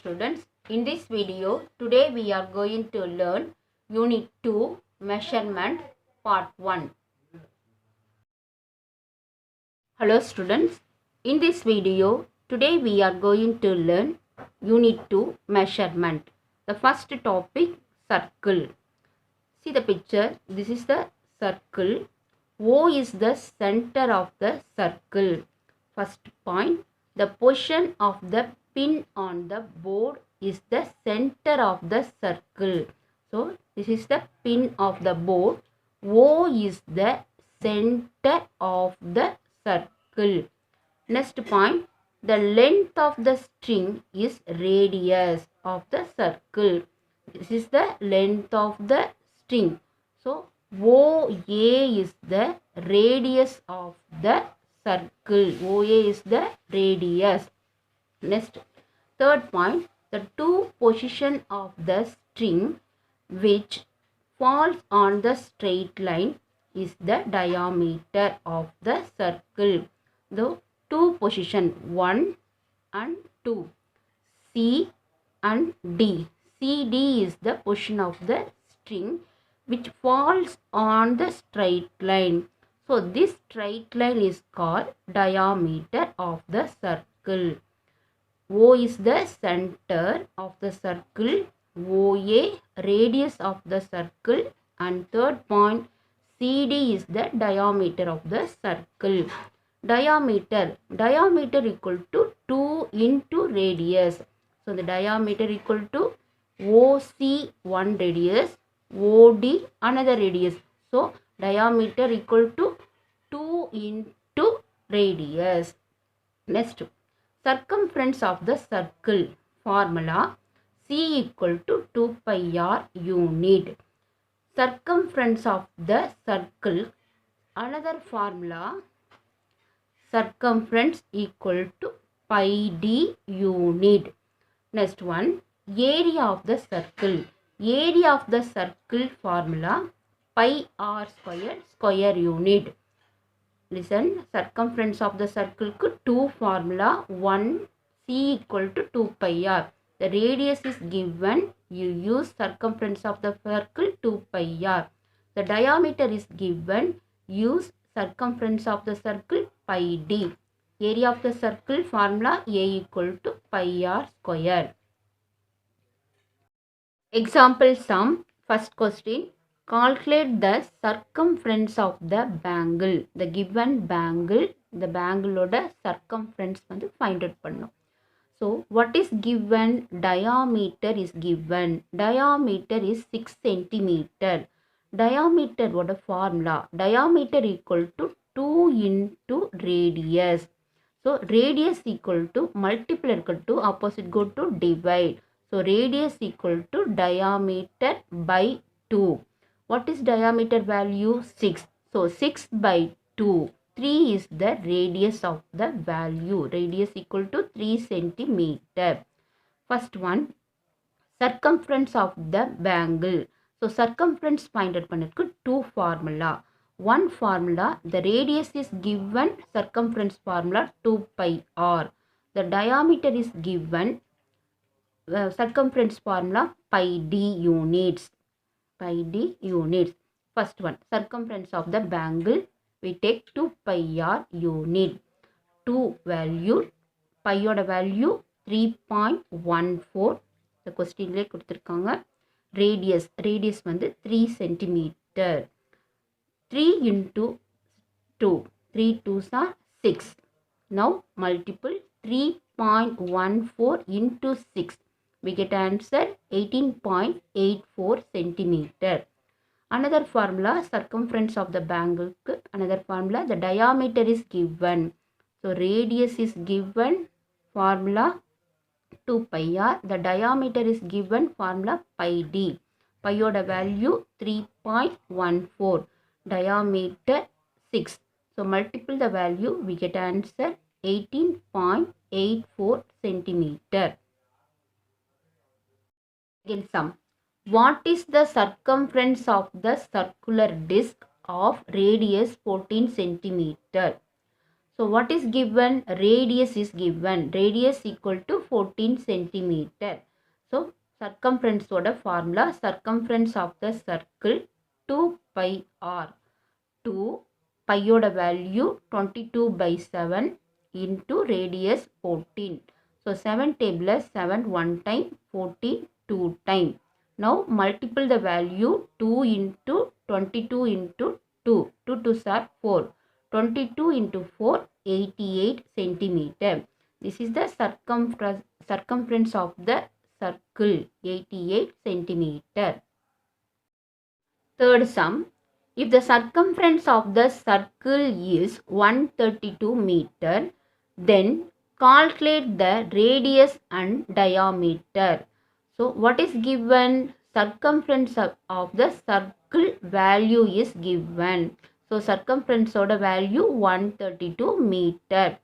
students. In this video, today we are going to learn Unit 2 Measurement Part 1. Hello students. In this video, today we are going to learn Unit 2 Measurement. The first topic, circle. See the picture. This is the circle. O is the center of the circle. First point, the position of the pin on the board is the center of the circle. So, this is the pin of the board. O is the center of the circle. Next point, the length of the string is radius of the circle. This is the length of the string. So, OA is the radius of the circle. OA is the radius. Next, third point, the two position of the string which falls on the straight line is the diameter of the circle. The two position 1 and 2, C and D. CD is the position of the string which falls on the straight line. So, this straight line is called diameter of the circle. O is the center of the circle, OA radius of the circle, and third point, CD is the diameter of the circle. Diameter equal to 2 into radius. So, the diameter equal to OC 1 radius, OD another radius. So, diameter equal to 2 into radius. Next, circumference of the circle formula, C equal to 2 pi r unit. Circumference of the circle, another formula, circumference equal to pi d unit. Next one, area of the circle. Area of the circle formula, pi r square unit. Listen, circumference of the circle ku 2 formula, 1 C equal to 2 pi r. The radius is given, you use circumference of the circle 2 pi r. The diameter is given, use circumference of the circle pi d. Area of the circle formula A equal to pi r square. Example sum, first question. Calculate the circumference of the bangle. The given bangle, the bangle oda circumference வந்து find out பண்ணணும். So, what is given? Diameter is given. Diameter is 6 centimeter. Diameter oda formula. Diameter equal to 2 into radius. So, radius equal to multiply equal to opposite go to divide. So, radius equal to diameter by 2. What is diameter value? 6. So, 6 by 2. 3 is the radius of the value. Radius equal to 3 centimeter. First one, circumference of the bangle. So, circumference find out பண்ணதுக்கு 2 formula. One formula, the radius is given, circumference formula 2 pi r. The diameter is given, circumference formula pi d units. Pi d units. First one, circumference of the bangle, we take 2 pi r unit. 2 value, pi oda value 3.14. The question le கொடுத்திருக்காங்க. Radius வந்து 3 centimeter. 3 into 2. 3 2s are 6. Now multiple 3.14 into 6. We get answer 18.84 centimeter. Another formula, circumference of the bangle. Another formula, the diameter is given. So, radius is given, formula 2 pi r. The diameter is given, formula pi d. Pi oda value 3.14. Diameter 6. So, multiple the value, we get answer 18.84 centimeter. Again sum. What is the circumference of the circular disc of radius 14 centimeter? So what is given? Radius is given. Radius equal to 14 centimeter. So circumference oda formula, circumference of the circle 2 pi r. 2 pi oda value 22 by 7 into radius 14. So 7 table 7 1 time, 14 2 time. Now multiple the value 2 into 22 into 2. 2 2s are 4. 22 into 4, 88 centimeter. This is the circumference of the circle, 88 centimeter. Third sum. If the circumference of the circle is 132 meter, then calculate the radius and diameter. So what is given? Circumference of the circle value is given. So circumference of the value 132 meter.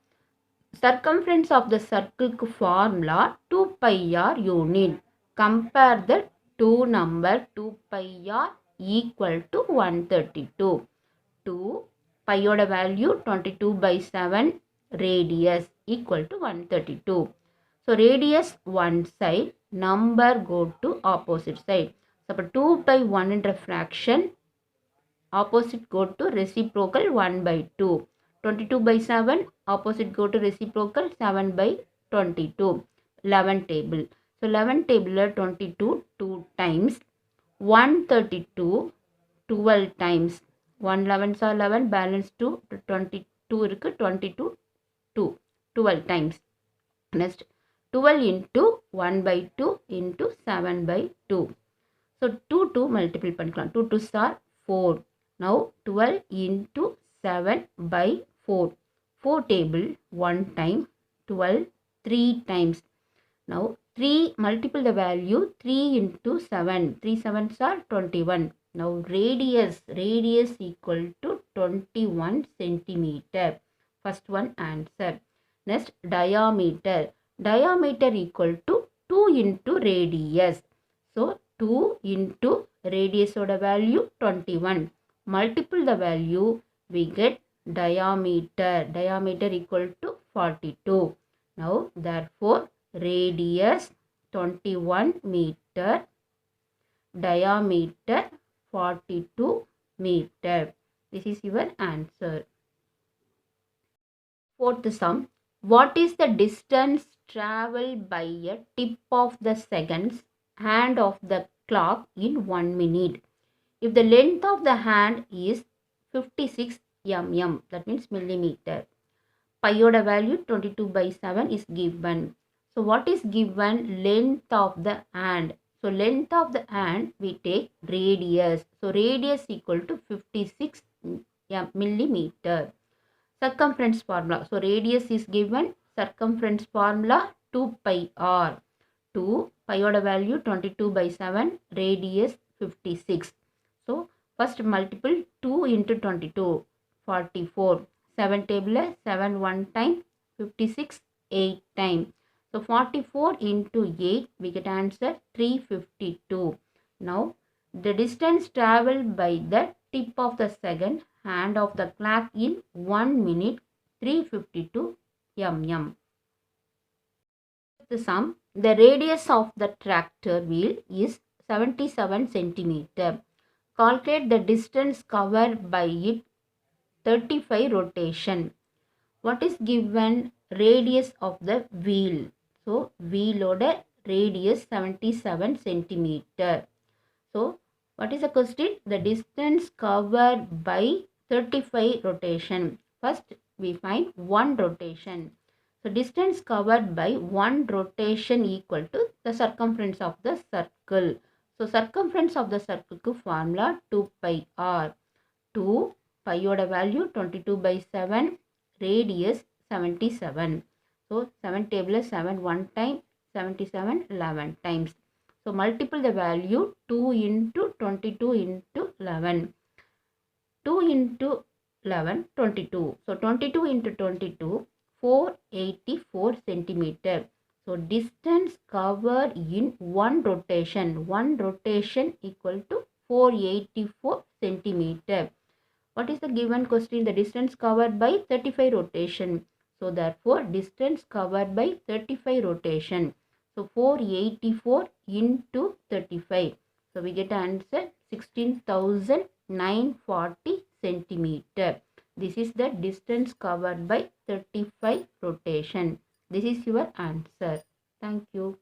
Circumference of the circle formula 2 pi r unit. Compare the two number. 2 pi r equal to 132. 2 pi oda value 22 by 7, radius equal to 132. So radius one side, number go to opposite side. So 2 by 1 in fraction, opposite go to reciprocal 1 by 2. 22 by 7, opposite go to reciprocal 7 by 22. 11 table. So 11 table 22 2 times. 132 12 times. 1 11s are 11, balance 2, 22 இருக்கு 22 2 12 times. Next 12 into 1 by 2 into 7 by 2. So 2 multiple பண்ணிக்கலாம். 2 2s are 4. Now 12 into 7 by 4. 4 table 1 time, 12 3 times. Now 3 multiple the value 3 into 7. 3 7s are 21. Now radius equal to 21 centimeter. First one answer. Next diameter. Diameter equal to 2 into radius. So 2 into radius oda value 21. Multiple the value, we get diameter. Diameter equal to 42. Now therefore radius 21 meter, diameter 42 meter. This is your answer. Fourth sum. What is the distance traveled by a tip of the seconds hand of the clock in 1 minute? If the length of the hand is 56 mm, that means millimeter. Pi oda value 22 by 7 is given. So what is given? Length of the hand. So length of the hand we take radius. So radius equal to 56 millimeter. Circumference formula. So radius is given. Circumference formula 2 pi r. 2 pi oda value 22 by 7. Radius 56. So first multiple 2 into 22. 44. 7 table 7 1 time, 56 8 time. So 44 into 8 we get answer 352. Now the distance traveled by the tip of the second hand of the clock in 1 minute, 352 mm. The sum. The radius of the tractor wheel is 77 centimeter. Calculate the distance covered by it 35 rotation. What is given? Radius of the wheel. So wheel oda radius 77 centimeter. So what is the question? The distance covered by 35 rotation. First we find 1 rotation. So distance covered by 1 rotation equal to the circumference of the circle. So circumference of the circle formula 2 pi r. 2 pi oda value 22 by 7, radius 77. So 7 table 7 1 time, 77 11 times. So multiple the value 2 into 22 into 11. 2 into 11 22. So 22 into 22 484 centimeter. So distance covered in 1 rotation. 1 rotation equal to 484 centimeter. What is the given question? The distance covered by 35 rotation. So therefore distance covered by 35 rotation. So 484 into 35. So we get answer 16,940 centimeter. This is the distance covered by 35 rotation. This is your answer. Thank you.